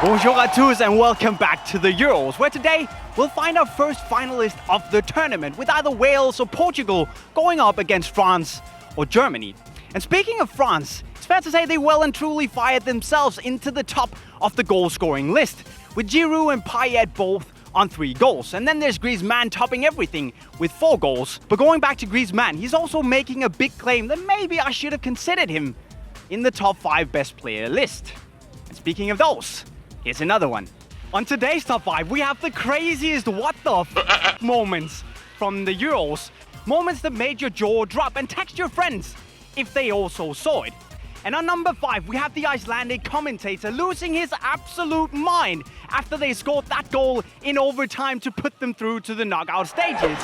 Bonjour à tous and welcome back to the Euros, where today we'll find our first finalist of the tournament with either Wales or Portugal going up against France or Germany. And speaking of France, it's fair to say they well and truly fired themselves into the top of the goal-scoring list, with Giroud and Payet both on 3 goals. And then there's Griezmann topping everything with 4 goals. But going back to Griezmann, he's also making a big claim that maybe I should have considered him in the top 5 best player list. And speaking of those, here's another one. On today's top 5, we have the craziest what the f moments from the Euros. Moments that made your jaw drop, and text your friends if they also saw it. And on number 5, we have the Icelandic commentator losing his absolute mind after they scored that goal in overtime to put them through to the knockout stages.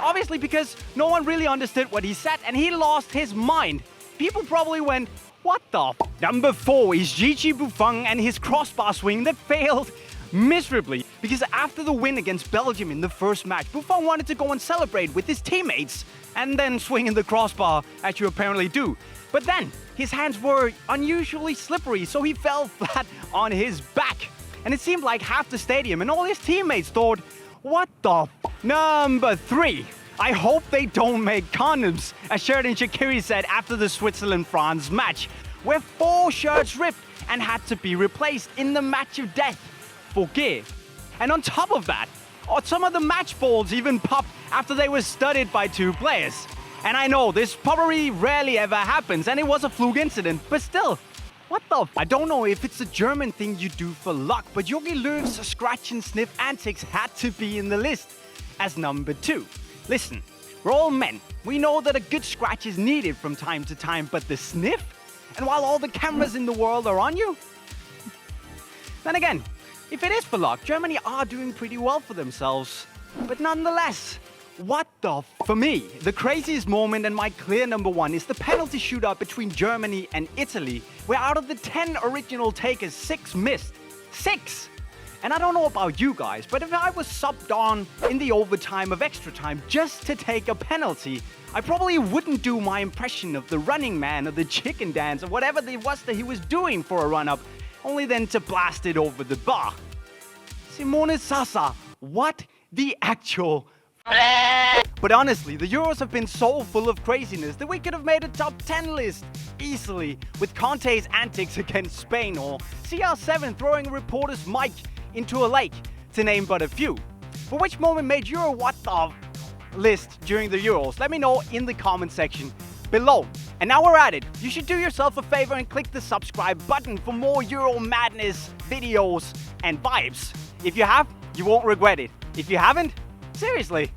Obviously because no one really understood what he said and he lost his mind. People probably went, what the f? Number 4 is Gigi Buffon and his crossbar swing that failed miserably. Because after the win against Belgium in the first match, Buffon wanted to go and celebrate with his teammates and then swing in the crossbar, as you apparently do. But then his hands were unusually slippery, so he fell flat on his back. And it seemed like half the stadium and all his teammates thought, what the f? Number 3. I hope they don't make condoms, as Sheridan Shaqiri said after the Switzerland-France match, where 4 shirts ripped and had to be replaced in the match of death for gear. And on top of that, some of the match balls even popped after they were studded by 2 players. And I know this probably rarely ever happens, and it was a fluke incident, but still, what the f? I don't know if it's a German thing you do for luck, but Jogi Löw's scratch and sniff antics had to be in the list as number 2. Listen, we're all men. We know that a good scratch is needed from time to time, but the sniff? And while all the cameras in the world are on you? Then again, if it is for luck, Germany are doing pretty well for themselves. But nonetheless, what the f? For me, the craziest moment and my clear number 1 is the penalty shootout between Germany and Italy, where out of the 10 original takers, 6 missed. 6! And I don't know about you guys, but if I was subbed on in the overtime of extra time just to take a penalty, I probably wouldn't do my impression of the running man or the chicken dance or whatever it was that he was doing for a run-up, only then to blast it over the bar. Simone Sasa, what the actual... But honestly, the Euros have been so full of craziness that we could have made a top 10 list easily, with Conte's antics against Spain or CR7 throwing a reporter's mic into a lake, to name but a few. But which moment made your what the list during the Euros? Let me know in the comment section below. And now we're at it. You should do yourself a favor and click the subscribe button for more Euro madness videos and vibes. If you have, you won't regret it. If you haven't, seriously,